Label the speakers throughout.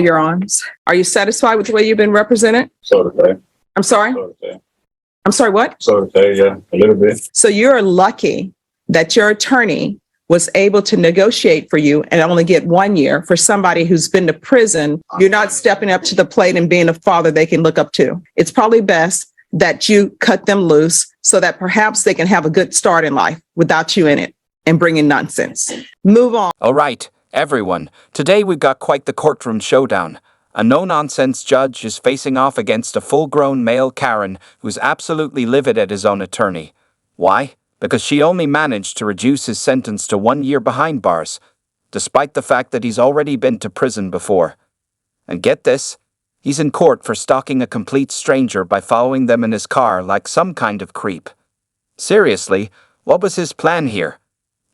Speaker 1: Your arms. Are you satisfied with the way you've been represented?
Speaker 2: So to say.
Speaker 1: I'm sorry?
Speaker 2: So to say.
Speaker 1: I'm sorry, what?
Speaker 2: So to say, yeah, a little bit.
Speaker 1: So you're lucky that your attorney was able to negotiate for you and only get 1 year for somebody who's been to prison. You're not stepping up to the plate and being a father they can look up to. It's probably best that you cut them loose so that perhaps they can have a good start in life without you in it and bringing nonsense. Move on.
Speaker 3: All right, everyone. Today we've got quite the courtroom showdown. A no-nonsense judge is facing off against a full-grown male Karen who's absolutely livid at his own attorney. Why? Because she only managed to reduce his sentence to 1 year behind bars, despite the fact that he's already been to prison before. And get this, he's in court for stalking a complete stranger by following them in his car like some kind of creep. Seriously, what was his plan here?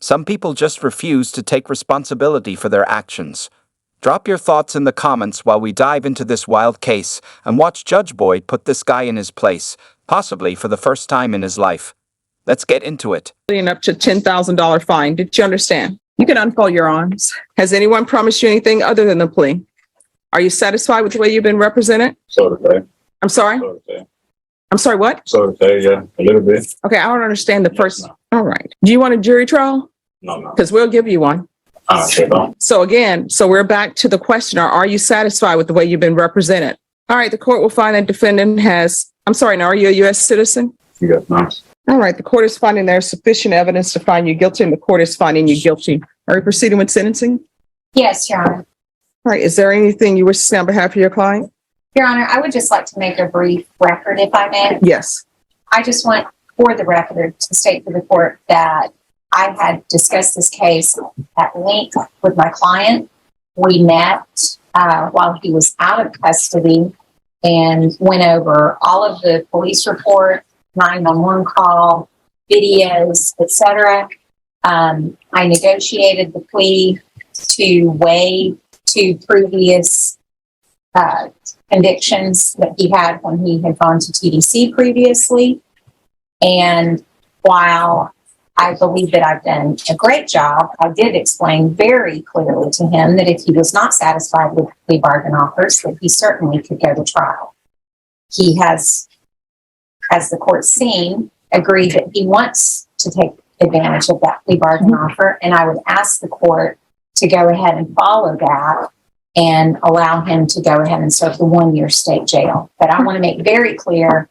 Speaker 3: Some people just refuse to take responsibility for their actions. Drop your thoughts in the comments while we dive into this wild case and watch Judge Boyd put this guy in his place, possibly for the first time in his life. Let's get into it.
Speaker 1: Up to $10,000 fine. Did you understand? You can unfold your arms. Has anyone promised you anything other than the plea? Are you satisfied with the way you've been represented?
Speaker 2: So to say.
Speaker 1: I'm sorry?
Speaker 2: So to say.
Speaker 1: I'm sorry, what?
Speaker 2: So to say, yeah, a little bit.
Speaker 1: Okay, I don't understand the first.
Speaker 2: No.
Speaker 1: All right. Do you want a jury trial?
Speaker 2: No.
Speaker 1: Because we'll give you one. So again, we're back to the questioner. Are you satisfied with the way you've been represented? All right, the court will find that defendant has, I'm sorry, now are you a U.S. citizen?
Speaker 2: Yes, ma'am.
Speaker 1: All right, the court is finding there's sufficient evidence to find you guilty, and the court is finding you guilty. Are you proceeding with sentencing?
Speaker 4: Yes, Your Honor.
Speaker 1: All right, is there anything you wish to say on behalf of your client?
Speaker 4: Your Honor, I would just like to make a brief record, if I may.
Speaker 1: Yes.
Speaker 4: I just want, for the record, to state to the court that I had discussed this case at length with my client. We met while he was out of custody and went over all of the police report, 911 call, videos, etc. I negotiated the plea to waive 2 previous convictions that he had when he had gone to TDC previously. And while I believe that I've done a great job, I did explain very clearly to him that if he was not satisfied with the plea bargain offers, that he certainly could go to trial. He has, as the court's seen, agreed that he wants to take advantage of that plea bargain offer, and I would ask the court to go ahead and follow that and allow him to go ahead and serve the 1 year state jail. But I want to make very clear,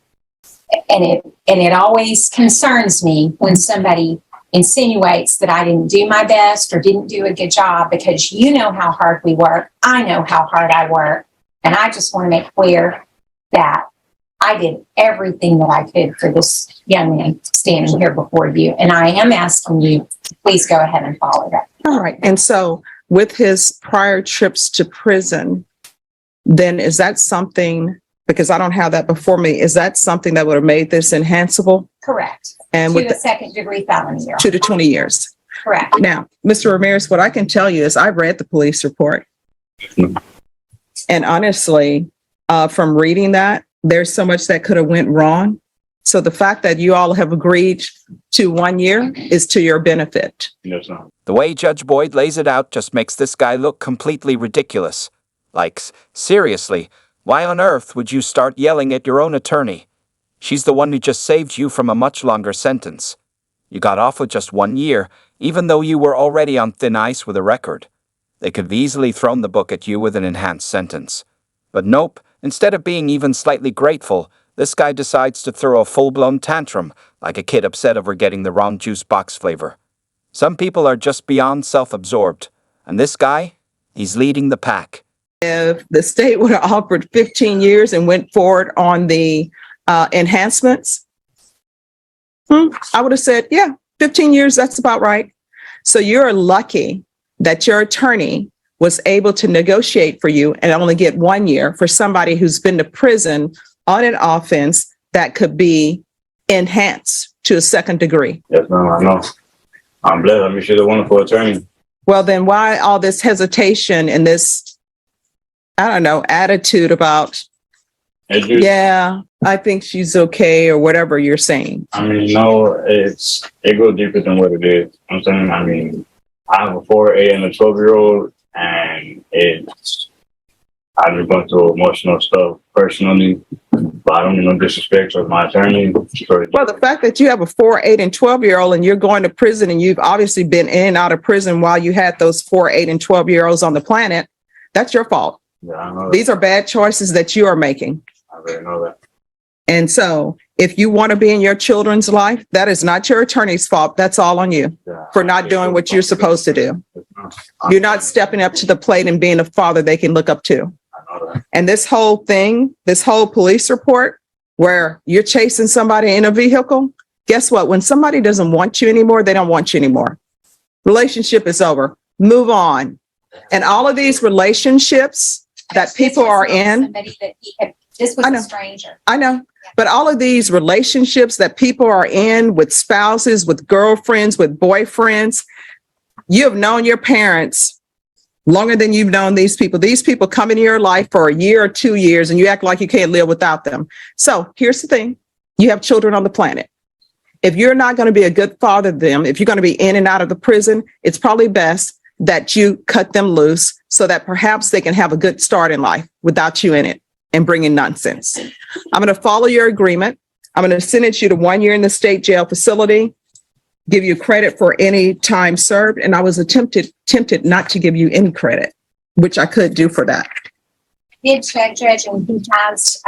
Speaker 4: and it always concerns me when somebody insinuates that I didn't do my best or didn't do a good job, because you know how hard we work. I know how hard I work. And I just want to make clear that I did everything that I could for this young man standing here before you. And I am asking you to please go ahead and follow that.
Speaker 1: All right. And so with his prior trips to prison, then is that something, because I don't have that before me, is that something that would have made this enhanceable?
Speaker 4: Correct.
Speaker 1: And
Speaker 4: to
Speaker 1: with
Speaker 4: a second-degree felony.
Speaker 1: 2 to 20 years.
Speaker 4: Correct.
Speaker 1: Now, Mr. Ramirez, what I can tell you is I've read the police report. And honestly, from reading that, there's so much that could have went wrong. So the fact that you all have agreed to 1 year is to your benefit.
Speaker 2: Yes, ma'am.
Speaker 3: The way Judge Boyd lays it out just makes this guy look completely ridiculous. Like, seriously, why on earth would you start yelling at your own attorney? She's the one who just saved you from a much longer sentence. You got off with just 1 year, even though you were already on thin ice with a record. They could have easily thrown the book at you with an enhanced sentence. But nope, instead of being even slightly grateful, this guy decides to throw a full-blown tantrum, like a kid upset over getting the wrong juice box flavor. Some people are just beyond self-absorbed, and this guy, he's leading the pack.
Speaker 1: If the state would have offered 15 years and went forward on the enhancements, I would have said, yeah, 15 years, that's about right. So you're lucky that your attorney was able to negotiate for you and only get 1 year for somebody who's been to prison on an offense that could be enhanced to a second degree.
Speaker 2: Yes, ma'am, I know. I'm blessed. I'm sure the wonderful attorney.
Speaker 1: Well, then why all this hesitation and this, I don't know, attitude about, yeah, I think she's okay, or whatever you're saying?
Speaker 2: I mean, no, it goes deeper than what it is. I'm saying, I mean, I have a 4 and a 12-year-old, and I just went through emotional stuff personally, but I don't mean no disrespect towards my attorney.
Speaker 1: Well, the fact that you have a 4, 8, and 12-year-old and you're going to prison and you've obviously been in and out of prison while you had those 4, 8, and 12-year-olds on the planet, that's your fault.
Speaker 2: Yeah, I know that.
Speaker 1: These are bad choices that you are making.
Speaker 2: I really know that.
Speaker 1: And so if you want to be in your children's life, that is not your attorney's fault. That's all on you
Speaker 2: Yeah.
Speaker 1: for not doing what you're supposed to do. You're not stepping up to the plate and being a father they can look up to.
Speaker 2: I know that.
Speaker 1: And this whole thing, this whole police report where you're chasing somebody in a vehicle, guess what? When somebody doesn't want you anymore, they don't want you anymore. Relationship is over. Move on. And all of these relationships that people are in.
Speaker 4: Somebody that this was
Speaker 1: I know.
Speaker 4: a stranger.
Speaker 1: I know, but all of these relationships that people are in with spouses, with girlfriends, with boyfriends, you have known your parents longer than you've known these people. These people come into your life for a year or 2 years and you act like you can't live without them. So here's the thing. You have children on the planet. If you're not going to be a good father to them, if you're going to be in and out of the prison, it's probably best that you cut them loose so that perhaps they can have a good start in life without you in it and bring in nonsense. I'm going to follow your agreement. I'm going to sentence you to 1 year in the state jail facility, give you credit for any time served. And I was tempted not to give you any credit, which I could do for that.
Speaker 4: Did check, Judge, and he has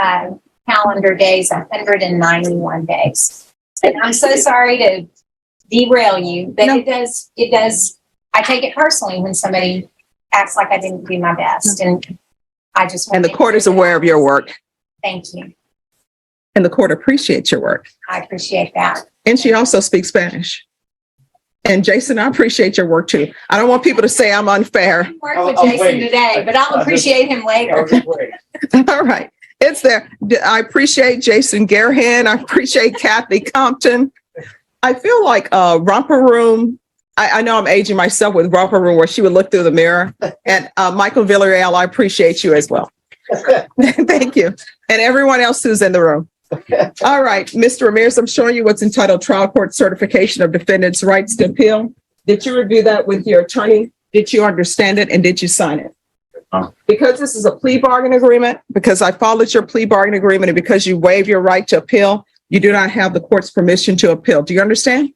Speaker 4: calendar days, 191 days. And I'm so sorry to derail you, but
Speaker 1: No.
Speaker 4: it does, I take it personally when somebody acts like I didn't do my best. And I just.
Speaker 1: And the court is aware of your work
Speaker 4: Thank you.
Speaker 1: and the court appreciates your work.
Speaker 4: I appreciate that.
Speaker 1: And she also speaks Spanish. And Jason, I appreciate your work too. I don't want people to say I'm unfair.
Speaker 4: Work with Jason today, but I'll appreciate him later.
Speaker 1: All right. It's there. I appreciate Jason Garhan. I appreciate Kathy Compton. I feel like Romper Room. I know I'm aging myself with Romper Room where she would look through the mirror. And Michael Villarreal, I appreciate you as well. Thank you. And everyone else who's in the room. All right, Mr. Ramirez, I'm showing you what's entitled Trial Court Certification of Defendant's Rights to Appeal. Did you review that with your attorney? Did you understand it and did you sign it? Because this is a plea bargain agreement, because I followed your plea bargain agreement and because you waive your right to appeal, you do not have the court's permission to appeal. Do you understand?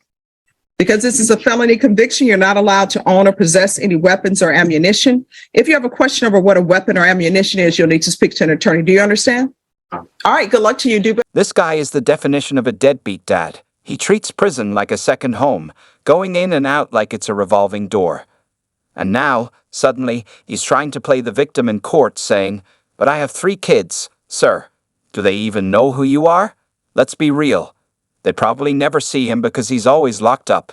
Speaker 1: Because this is a felony conviction, you're not allowed to own or possess any weapons or ammunition. If you have a question over what a weapon or ammunition is, you'll need to speak to an attorney. Do you understand? All right, good luck to you, Duba.
Speaker 3: This guy is the definition of a deadbeat dad. He treats prison like a second home, going in and out like it's a revolving door. And now, suddenly, he's trying to play the victim in court saying, "But I have 3 kids, sir. Do they even know who you are? Let's be real. They probably never see him because he's always locked up."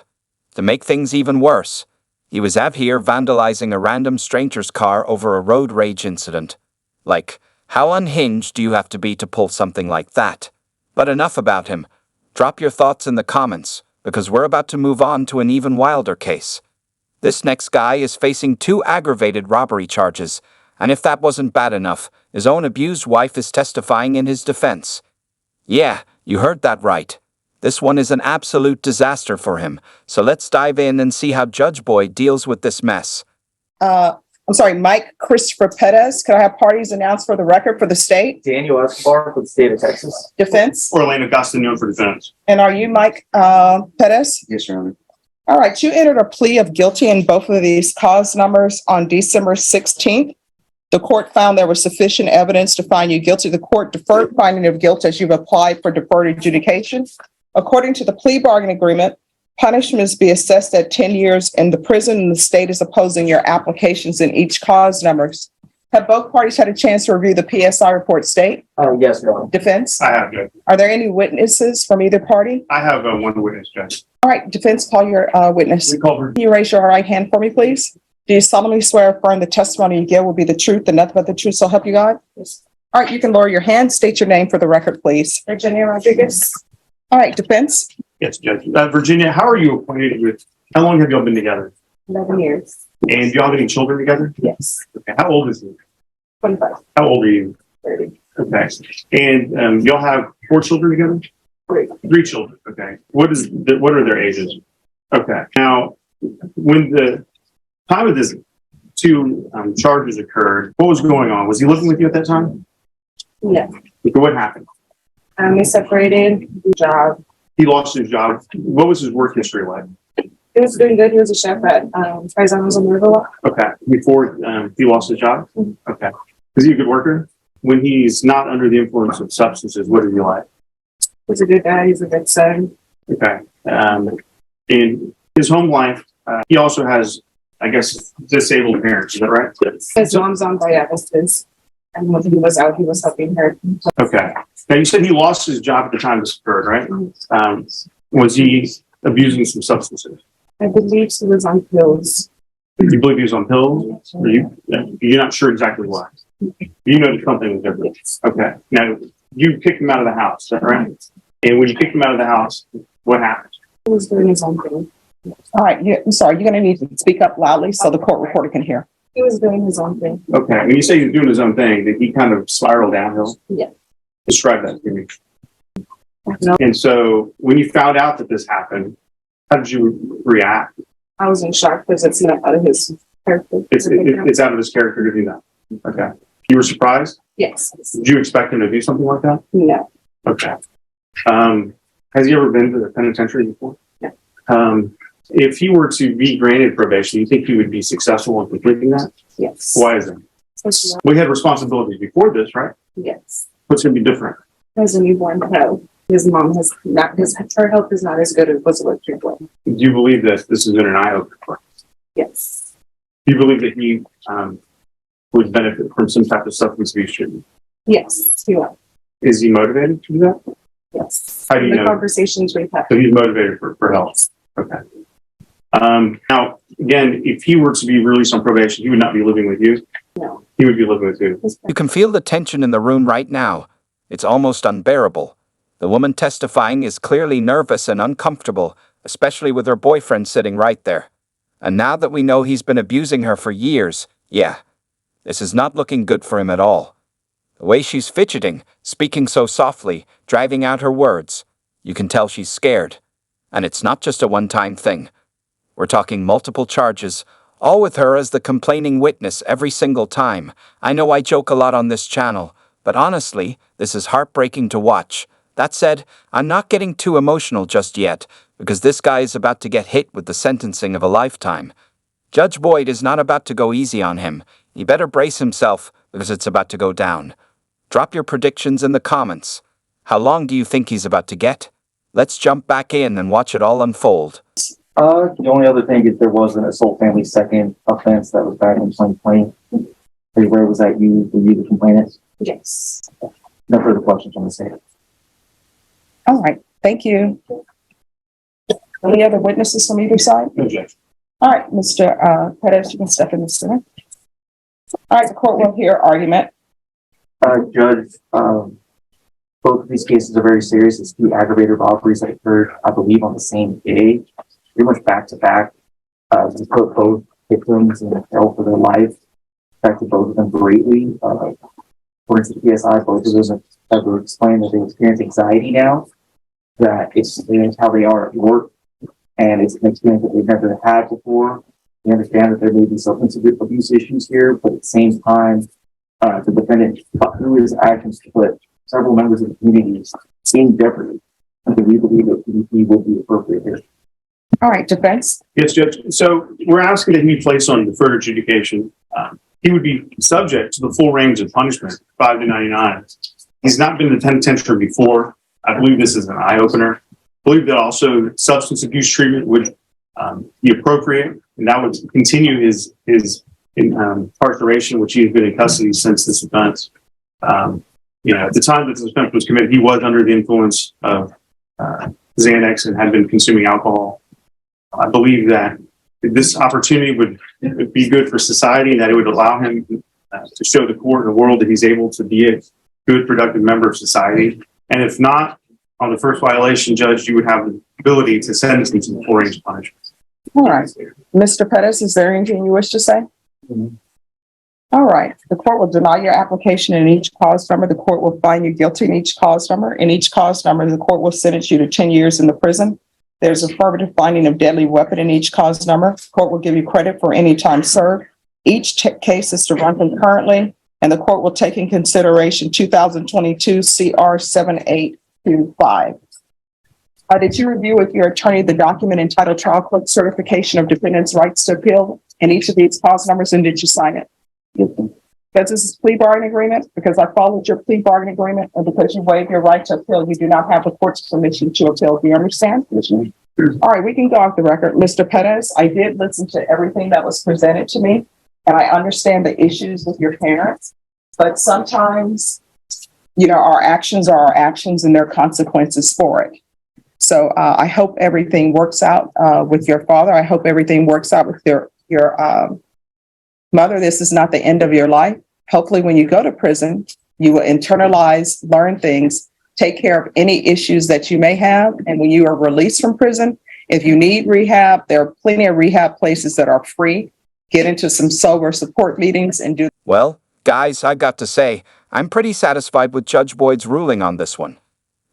Speaker 3: To make things even worse, he was out here vandalizing a random stranger's car over a road rage incident. Like, how unhinged do you have to be to pull something like that? But enough about him. Drop your thoughts in the comments, because we're about to move on to an even wilder case. This next guy is facing 2 aggravated robbery charges, and if that wasn't bad enough, his own abused wife is testifying in his defense. Yeah, you heard that right. This one is an absolute disaster for him, so let's dive in and see how Judge Boyd deals with this mess.
Speaker 1: I'm sorry, Mike Christopher Perez. Could I have parties announced for the record for the state?
Speaker 5: Daniel Escobar with the state of Texas.
Speaker 1: Defense?
Speaker 6: Orlando Castanon for defense.
Speaker 1: And are you Mike Perez?
Speaker 5: Yes, Your Honor.
Speaker 1: All right, you entered a plea of guilty in both of these cause numbers on December 16th. The court found there was sufficient evidence to find you guilty. The court deferred finding of guilt as you've applied for deferred adjudication. According to the plea bargain agreement, punishments be assessed at 10 years in the prison, and the state is opposing your applications in each cause numbers. Have both parties had a chance to review the PSI report, state?
Speaker 5: Yes, Your Honor.
Speaker 1: Defense?
Speaker 6: I have, Judge.
Speaker 1: Are there any witnesses from either party?
Speaker 6: I have one witness, Judge.
Speaker 1: All right, defense, call your witness.
Speaker 6: We call her.
Speaker 1: Can you raise your right hand for me, please? Do you solemnly swear or affirm the testimony you give will be the truth and nothing but the truth, so help you God? Yes. All right, you can lower your hand. State your name for the record, please. Virginia Rodriguez. All right, defense.
Speaker 6: Yes, Judge. Virginia, how are you acquainted with, how long have y'all been together?
Speaker 1: 11 years.
Speaker 6: And do y'all have any children together?
Speaker 1: Yes.
Speaker 6: Okay. How old is he?
Speaker 1: 25.
Speaker 6: How old are you?
Speaker 1: 30.
Speaker 6: Okay. And y'all have 4 children together? 3 children. Okay. What are their ages? Okay. Now, when the time of this two charges occurred, what was going on? Was he living with you at that time?
Speaker 7: Yeah.
Speaker 6: What happened?
Speaker 7: They separated the job.
Speaker 6: He lost his job. What was his work history like?
Speaker 7: He was doing good. He was a chef at Paisanos on the Riverwalk.
Speaker 6: Okay. Before he lost his job? Okay. Is he a good worker? When he's not under the influence of substances, what is he like?
Speaker 7: He's a good guy. He's a good son.
Speaker 6: Okay. In his home life, he also has, I guess, disabled parents. Is that right?
Speaker 7: His mom's on dialysis. And when he was out, he was helping her.
Speaker 6: Okay. Now, you said he lost his job at the time this occurred, right? Was he abusing some substances?
Speaker 7: I believe he was on pills.
Speaker 6: You believe he was on pills? Or you're not sure exactly why? You know something was different. Okay. Now, you kicked him out of the house, is that right? And when you kicked him out of the house, what happened?
Speaker 7: He was doing his own thing.
Speaker 1: All right, I'm sorry, you're gonna need to speak up loudly so the court reporter can hear.
Speaker 7: He was doing his own thing.
Speaker 6: Okay. When you say he's doing his own thing, did he kind of spiral downhill?
Speaker 7: Yeah.
Speaker 6: Describe that to me.
Speaker 7: No,
Speaker 6: And so when you found out that this happened, how did you react?
Speaker 7: I was in shock because it's not out of his character.
Speaker 6: It's out of his character to do that. Okay. You were surprised?
Speaker 7: Yes.
Speaker 6: Did you expect him to do something like that?
Speaker 7: No.
Speaker 6: Okay. Has he ever been to the penitentiary before?
Speaker 7: No.
Speaker 6: If he were to be granted probation, you think he would be successful in completing that?
Speaker 7: Yes.
Speaker 6: Why is that? We had responsibilities before this, right?
Speaker 7: Yes.
Speaker 6: What's going to be different?
Speaker 7: As a newborn child, his mom has not, her health is not as good as it was before.
Speaker 6: Do you believe that this has been an eye-opener for him?
Speaker 7: Yes.
Speaker 6: Do you believe that he would benefit from some type of substance abuse treatment?
Speaker 7: Yes. He was.
Speaker 6: Is he motivated to do that?
Speaker 7: Yes.
Speaker 6: How do you
Speaker 7: The
Speaker 6: know?
Speaker 7: conversations we've had.
Speaker 6: So he's motivated for health. Okay. Now, again, if he were to be released on probation, he would not be living with you.
Speaker 7: No.
Speaker 6: He would be living with you.
Speaker 3: You can feel the tension in the room right now. It's almost unbearable. The woman testifying is clearly nervous and uncomfortable, especially with her boyfriend sitting right there. And now that we know he's been abusing her for years, yeah, this is not looking good for him at all. The way she's fidgeting, speaking so softly, driving out her words, you can tell she's scared. And it's not just a one-time thing. We're talking multiple charges, all with her as the complaining witness every single time. I know I joke a lot on this channel, but honestly, this is heartbreaking to watch. That said, I'm not getting too emotional just yet, because this guy is about to get hit with the sentencing of a lifetime. Judge Boyd is not about to go easy on him. He better brace himself, because it's about to go down. Drop your predictions in the comments. How long do you think he's about to get? Let's jump back in and watch it all unfold.
Speaker 5: The only other thing is there was an assault family second offense that was back in 2020. Where was that you? Were you the complainant?
Speaker 7: Yes.
Speaker 5: No further questions on the stand.
Speaker 1: All right, thank you. Any other witnesses from either side?
Speaker 6: No objection.
Speaker 1: All right, Mr. Perez, you can step in the center. All right, the court will hear argument.
Speaker 5: Judge, both of these cases are very serious. It's two aggravated robberies that occurred, I believe, on the same day, pretty much back to back. We put both victims in hell for their life, affected both of them greatly. According to the PSI, both of them have explained that they experience anxiety now, that it's how they are at work, and it's an experience that they've never had before. We understand that there may be substance abuse issues here, but at the same time, the defendant, through his actions, to put several members of the community in jeopardy, and we believe that PDP will be appropriate here.
Speaker 1: All right, defense.
Speaker 6: Yes, Judge. So we're asking that he be placed on deferred adjudication. He would be subject to the full range of punishment, 5 to 99. He's not been in the penitentiary before. I believe this is an eye-opener. I believe that also substance abuse treatment would be appropriate, and that would continue his incarceration, which he has been in custody since this offense. At the time that this offense was committed, he was under the influence of Xanax and had been consuming alcohol. I believe that this opportunity would be good for society, and that it would allow him to show the court and the world that he's able to be a good, productive member of society. And if not, on the first violation, Judge, you would have the ability to sentence him to the full range of punishment.
Speaker 1: All right. Mr. Pettis, is there anything you wish to say?
Speaker 5: Mm-hmm.
Speaker 1: All right. The court will deny your application in each cause number. The court will find you guilty in each cause number. In each cause number, the court will sentence you to 10 years in the prison. There's affirmative finding of deadly weapon in each cause number. The court will give you credit for any time served. Each case is to run concurrently, and the court will take in consideration 2022 CR 7825. Did you review with your attorney the document entitled Trial Court Certification of Defendant's Rights to Appeal and each of these clause numbers, and did you sign it? Because this is plea bargaining agreement, because I followed your plea bargaining agreement, and because you waived your right to appeal, you do not have the court's permission to appeal. Do you understand? All right, we can go off the record. Mr. Perez, I did listen to everything that was presented to me, and I understand the issues with your parents, but sometimes, our actions are our actions and there are consequences for it. So I hope everything works out with your father. I hope everything works out with your mother. This is not the end of your life. Hopefully, when you go to prison, you will internalize, learn things, take care of any issues that you may have. And when you are released from prison, if you need rehab, there are plenty of rehab places that are free. Get into some sober support meetings and do.
Speaker 3: Well, guys, I got to say, I'm pretty satisfied with Judge Boyd's ruling on this one.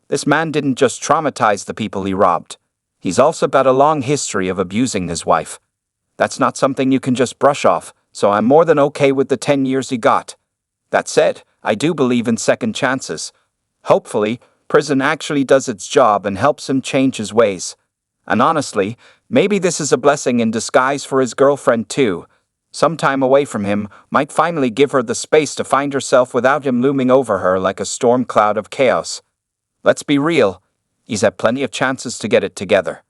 Speaker 3: This man didn't just traumatize the people he robbed. He's also got a long history of abusing his wife. That's not something you can just brush off, so I'm more than okay with the 10 years he got. That said, I do believe in second chances. Hopefully, prison actually does its job and helps him change his ways. And honestly, maybe this is a blessing in disguise for his girlfriend too. Some time away from him might finally give her the space to find herself without him looming over her like a storm cloud of chaos. Let's be real, he's had plenty of chances to get it together.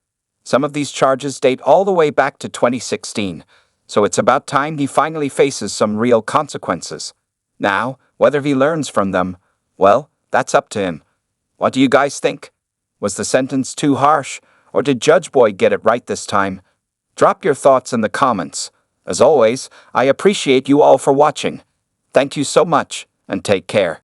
Speaker 3: Some of these charges date all the way back to 2016, so it's about time he finally faces some real consequences. Now, whether he learns from them, well, that's up to him. What do you guys think? Was the sentence too harsh, or did Judge Boyd get it right this time? Drop your thoughts in the comments. As always, I appreciate you all for watching. Thank you so much, and take care.